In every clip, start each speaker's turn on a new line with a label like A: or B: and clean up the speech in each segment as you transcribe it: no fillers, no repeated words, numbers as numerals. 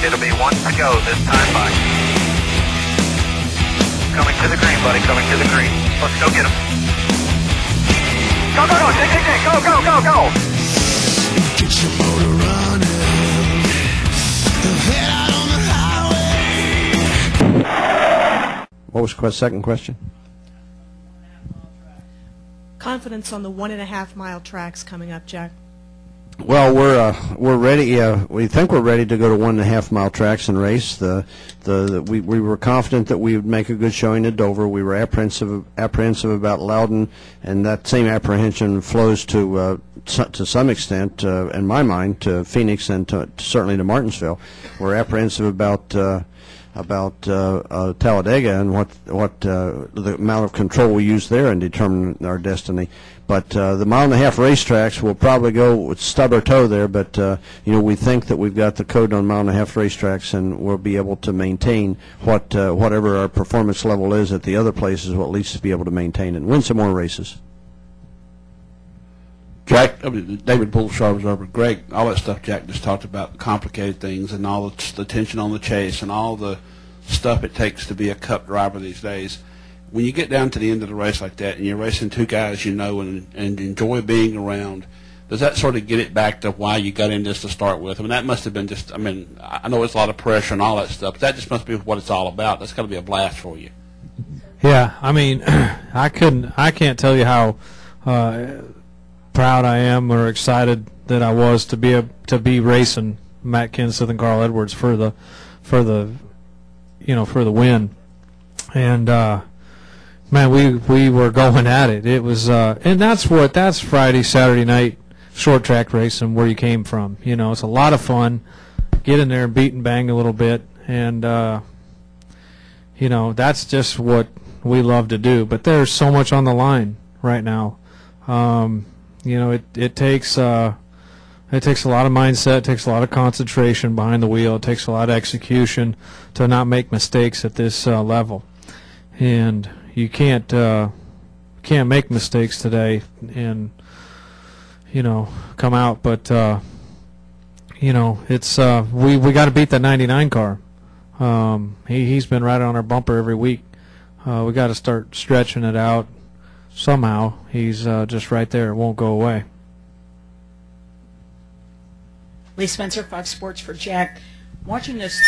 A: It'll be 1 to go this time by. Coming to the green, buddy, coming to the green. Let's go get him. Go, go, go, go, go, go, go.
B: Get your motor running. Head out on the highway.
C: What was the second question?
D: Confidence on the 1.5 mile tracks coming up, Jack.
C: Well, we're ready. We think we're ready to go to 1.5 mile tracks and race. We were confident that we would make a good showing at Dover. We were apprehensive about Loudon, and that same apprehension flows to some extent, in my mind, to Phoenix and certainly to Martinsville. We're apprehensive about Talladega and what the amount of control we use there in determining our destiny. But the 1.5 mile racetracks will probably go stub our toe there. But we think that we've got the code on 1.5 mile racetracks, and we'll be able to maintain whatever our performance level is at the other places. We'll at least be able to maintain and win some more races.
E: Jack, David Bullshaw was over. Greg, all that stuff Jack just talked about, the complicated things and all the tension on the chase and all the stuff it takes to be a Cup driver these days. When you get down to the end of the race like that and you're racing two guys you know and enjoy being around, does that sort of get it back to why you got in this to start with? I mean, that must have been just, I mean, I know it's a lot of pressure and all that stuff, but that just must be what it's all about. That's got to be a blast for you.
F: Yeah, I mean, I can't tell you how proud I am or excited that I was to be racing Matt Kenseth and Carl Edwards for the win. And man, we were going at it. It was and that's Friday, Saturday night short track racing where you came from. It's a lot of fun. Get in there and beat and bang a little bit, and that's just what we love to do. But there's so much on the line right now. It takes a lot of mindset, it takes a lot of concentration behind the wheel, it takes a lot of execution to not make mistakes at this level. And you can't make mistakes today and come out. But it's we got to beat that 99 car. He's been right on our bumper every week. We got to start stretching it out. Somehow he's just right there. It won't go away.
G: Lee Spencer, Fox Sports for Jack. Watching this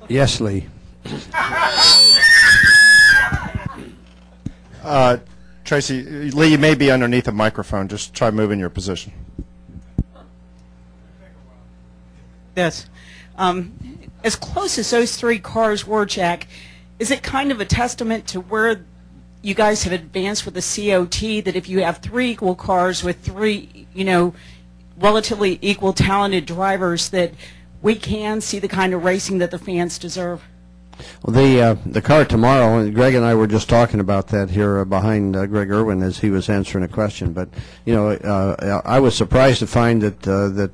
C: Yes, Lee.
H: Tracy, Lee, you may be underneath a microphone. Just try moving your position.
G: Yes. As close as those three cars were, Jack, is it kind of a testament to where you guys have advanced with the COT, that if you have three equal cars with three, relatively equal talented drivers, that we can see the kind of racing that the fans deserve?
C: Well, the car tomorrow, and Greg and I were just talking about that here behind Greg Erwin as he was answering a question. But I was surprised to find that the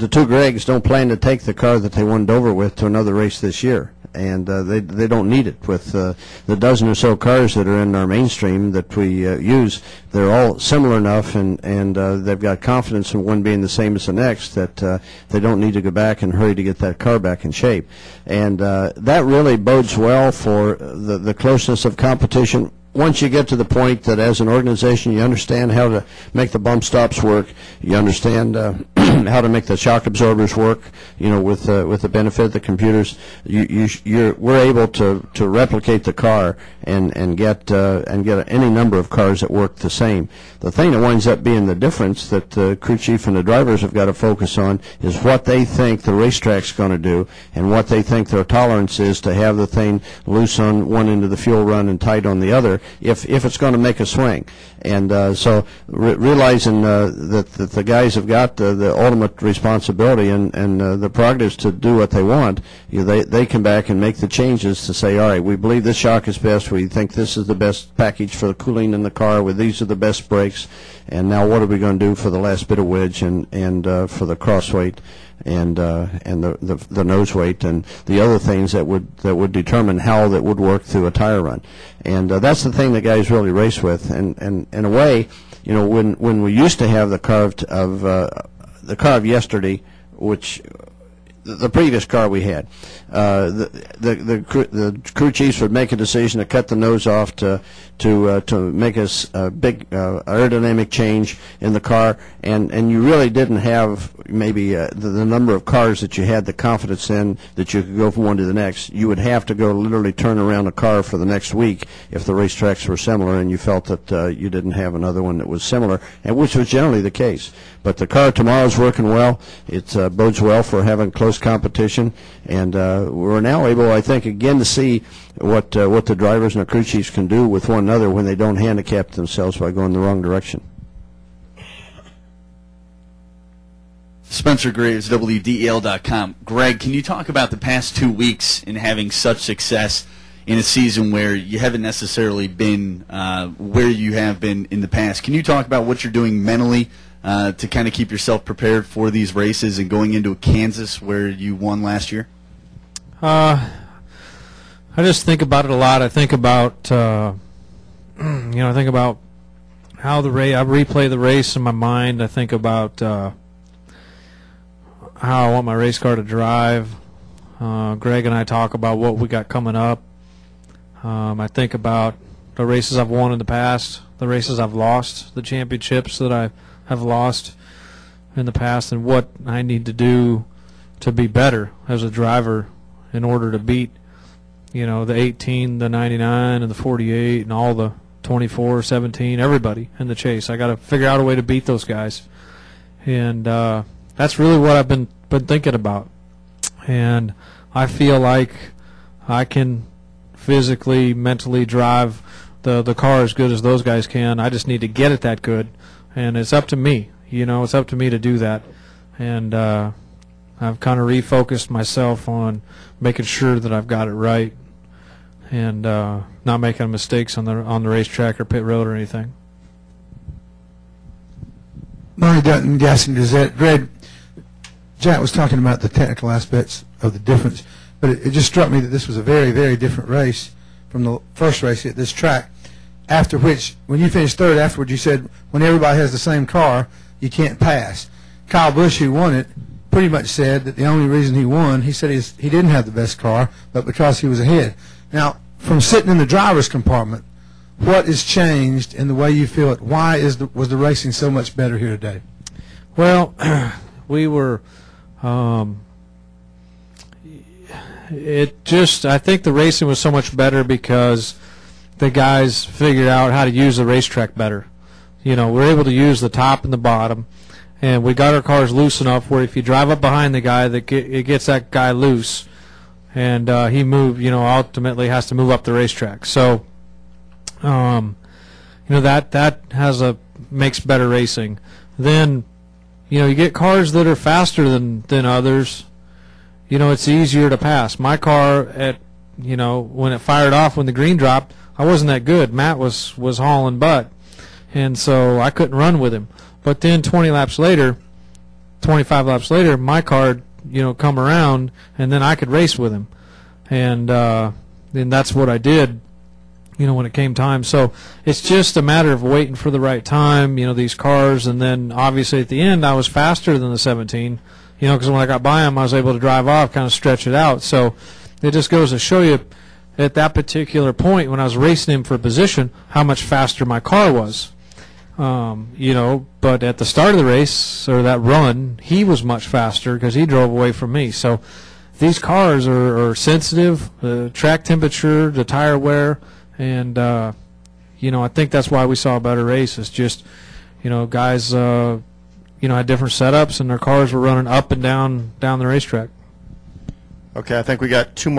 C: two Gregs don't plan to take the car that they won Dover with to another race this year, and they don't need it. With the dozen or so cars that are in our mainstream that we use, they're all similar enough, and they've got confidence in one being the same as the next, that they don't need to go back and hurry to get that car back in shape. And that really bodes well for the closeness of competition. Once you get to the point that as an organization you understand how to make the bump stops work, you understand how to make the shock absorbers work, with the benefit of the computers, we're able to replicate the car and get any number of cars that work the same. The thing that winds up being the difference that the crew chief and the drivers have got to focus on is what they think the racetrack's going to do and what they think their tolerance is to have the thing loose on one end of the fuel run and tight on the other, if it's going to make a swing. And so realizing that the guys have got all ultimate responsibility and the prerogatives to do what they want. They come back and make the changes to say, all right, we believe this shock is best. We think this is the best package for the cooling in the car. These are the best brakes. And now what are we going to do for the last bit of wedge and for the cross weight and the nose weight and the other things that would determine how that would work through a tire run. And that's the thing that guys really race with. And in a way, when we used to have the car of yesterday, which the previous car we had, the crew chiefs would make a decision to cut the nose off to make a big aerodynamic change in the car, and you really didn't have maybe the number of cars that you had the confidence in that you could go from one to the next. You would have to go literally turn around a car for the next week if the racetracks were similar and you felt that you didn't have another one that was similar, and which was generally the case. But the car tomorrow is working well. It bodes well for having close competition, and we're now able, I think, again to see what the drivers and the crew chiefs can do with one another when they don't handicap themselves by going the wrong direction.
I: Spencer Graves, WDEL.com. Greg, can you talk about the past 2 weeks in having such success in a season where you haven't necessarily been where you have been in the past? Can you talk about what you're doing mentally to kind of keep yourself prepared for these races and going into Kansas where you won last year?
F: I just think about it a lot. I think about I think about how the race. I replay the race in my mind. I think about how I want my race car to drive. Greg and I talk about what we got coming up. I think about the races I've won in the past, the races I've lost, the championships that I have lost in the past, and what I need to do to be better as a driver in order to beat, the 18, the 99, and the 48, and all the 24, 17, everybody in the chase. I got to figure out a way to beat those guys, and that's really what I've been thinking about. And I feel like I can physically, mentally drive the car as good as those guys can. I just need to get it that good, and it's up to me. It's up to me to do that. And I've kind of refocused myself on making sure that I've got it right and not making mistakes on the racetrack or pit road or anything.
J: Marty Dutton, Gaston Gazette. Greg, Jack was talking about the technical aspects of the difference, but it just struck me that this was a very, very different race from the first race at this track, after which, when you finished third afterward, you said when everybody has the same car, you can't pass. Kyle Busch, who won it, pretty much said that the only reason he won, he said he didn't have the best car, but because he was ahead. Now, from sitting in the driver's compartment, what has changed in the way you feel it? Why was the racing so much better here today?
F: Well, we were I think the racing was so much better because the guys figured out how to use the racetrack better. We're able to use the top and the bottom, and we got our cars loose enough where if you drive up behind the guy, it gets that guy loose, and he ultimately has to move up the racetrack. So, that makes better racing. Then, you get cars that are faster than others. It's easier to pass. My car when it fired off, when the green dropped, I wasn't that good. Matt was hauling butt, and so I couldn't run with him. But then 25 laps later, my car, come around, and then I could race with him, and then that's what I did. When it came time. So it's just a matter of waiting for the right time, these cars, and then obviously at the end I was faster than the 17, because when I got by him I was able to drive off, kind of stretch it out. So it just goes to show you at that particular point when I was racing him for position how much faster my car was. But at the start of the race, or that run, he was much faster because he drove away from me. So these cars are sensitive, the track temperature, the tire wear, and I think that's why we saw a better race. It's just, guys, had different setups, and their cars were running up and down the racetrack.
H: Okay, I think we got two more.